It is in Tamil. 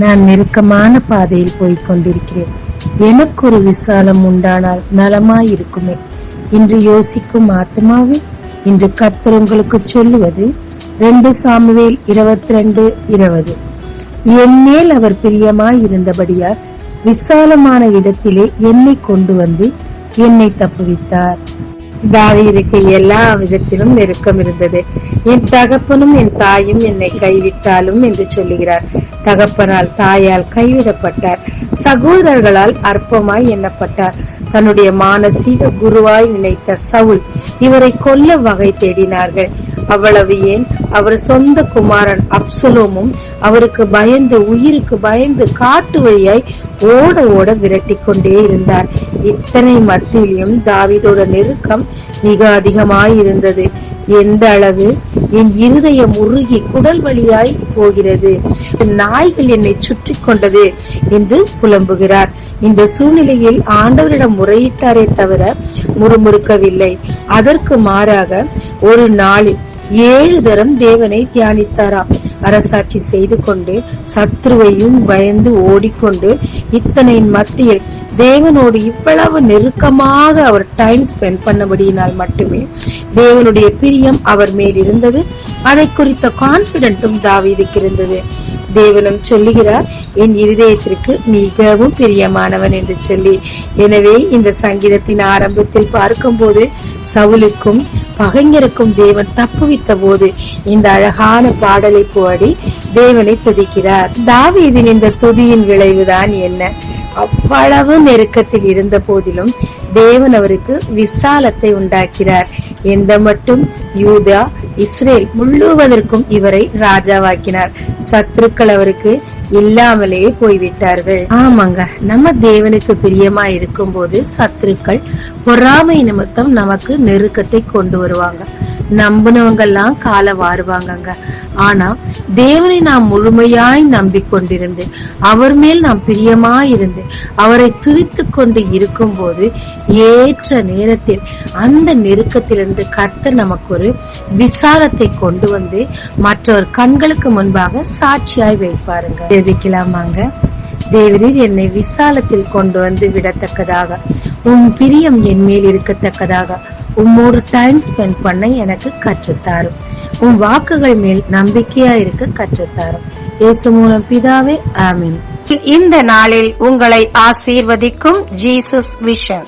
நான் நெருக்கமான பாதையில் போய்க் கொண்டிருக்கிறேன். எனக்கு ஒரு விசாலம் உண்டானால் நலமாயிருக்குமே என்று யோசிக்கும் ஆத்மாவே, இன்று கர்த்தர் உங்களுக்கு சொல்லுவது 2 சாமுவேல் 22:20. என் மேல் அவர் பிரியமாயிருந்தபடியால் விசாலமான இடத்திலே என்னை கொண்டு வந்து என்னை தப்புவித்தார். தாவீதுக்கு எல்லா விதத்திலும் நெருக்கம் இருந்தது. என் தகப்பனும் என் தாயும் என்னை கைவிட்டாலும் என்று சொல்லுகிறார். தகப்பனால் தாயால் கைவிடப்பட்டார், சகோதரர்களால் அற்பமாய் எண்ணப்பட்டார். தன்னுடைய மானசீக குருவாய் நினைத்த சவுல் இவரை கொல்ல வகை தேடினார்கள். அவ்வளவு ஏன், அவர் சொந்த குமாரன் அப்சலோமும் அவருக்கு பயந்து, உயிருக்கு பயந்து காட்டு வழியாய் ஓட ஓட விரட்டி கொண்டே இருந்தார். இத்தனை மத்தியிலும் தாவீதோட நெருக்கம் மிக அதிகமாயிருந்தது. எந்த அளவு, என் இருதயம் உருகி குடல் வழியாய் போகிறது, நாய்கள் என்னை சுற்றி கொண்டது என்று புலம்புகிறார். இந்த சூழ்நிலையில் ஆண்டவரிடம் முறையிட்டாரே தவிர முறுமுறுக்கவில்லை. அதற்கு மாறாக ஒரு நாளில் 7 தரம் தேவனை தியானித்தாராம். அரசாட்சி செய்து கொண்டு, சத்ருவையும் பயந்து ஓடிக்கொண்டு, இத்தனையின் மத்தியில் தேவனோடு இவ்வளவு நெருக்கமாக அவர் டைம் ஸ்பெண்ட் பண்ணபடியினால் மட்டுமே தேவனுடைய பிரியம் அவர் மேல் இருந்தது. அதை குறித்த கான்பிடென்ட்டும் தாவீதுக்கு இருந்தது. தேவனும் சொல்லுகிறார், என் இருதயத்திற்கு மிகவும் பிரியமானவன் என்று சொல்லி. எனவே இந்த சங்கீதத்தின் ஆரம்பத்தில் பார்க்கும் போது சவுலுக்கும் பகைஞருக்கும் தேவன் தப்புவித்த போது இந்த அழகான பாடலை பாடி தேவனை துதிக்கிறார். தாவீதின் இந்த துதியின் விளைவுதான் என்ன? அவ்வளவு நெருக்கத்தில் இருந்த போதிலும் தேவன் அவருக்கு விசாலத்தை உண்டாக்கிறார். எந்த மட்டும் யூதா, இஸ்ரேல் முழுவதற்கும் இவரை ராஜாவாக்கினார். சத்துருக்கள் அவருக்கு இல்லாமலே போய்விட்டார்கள். ஆமாங்க, நம்ம தேவனுக்கு பிரியமா இருக்கும் போது சத்துருக்கள் பொறாமை நிமித்தம் நமக்கு நெருக்கத்தை கொண்டு வருவாங்க. நம்பினவங்க எல்லாம் கால வாருவாங்க. ஆனா தேவனை நாம் முழுமையாய் நம்பிக்கொண்டிருந்து, அவர் மேல் நாம் பிரியமாயிருந்து, அவரை துதித்து கொண்டு இருக்கும் போது ஏற்ற நேரத்தில் அந்த நெருக்கத்திலிருந்து கர்த்தர் நமக்கு ஒரு விசாலத்தை கொண்டு வந்து மற்றவர் கண்களுக்கு முன்பாக சாட்சியாய் வைப்பாருங்க. ஜெபிக்கலாமாங்க. தேவரீர் என்னை விசாலத்தில் கொண்டு வந்து விடத்தக்கதாக, உம் பிரியம் என் மேல் இருக்கத்தக்கதாக உம்மோடு டைம் ஸ்பெண்ட் பண்ண எனக்கு கற்றுத்தாரும். உம் வாக்குகள் மேல் நம்பிக்கையா இருக்க கற்றுத்தாரும். இயேசு மூலம் பிதாவே, ஆமென். இந்த நாளில் உங்களை ஆசீர்வதிக்கும் ஜீசஸ் விஷன்.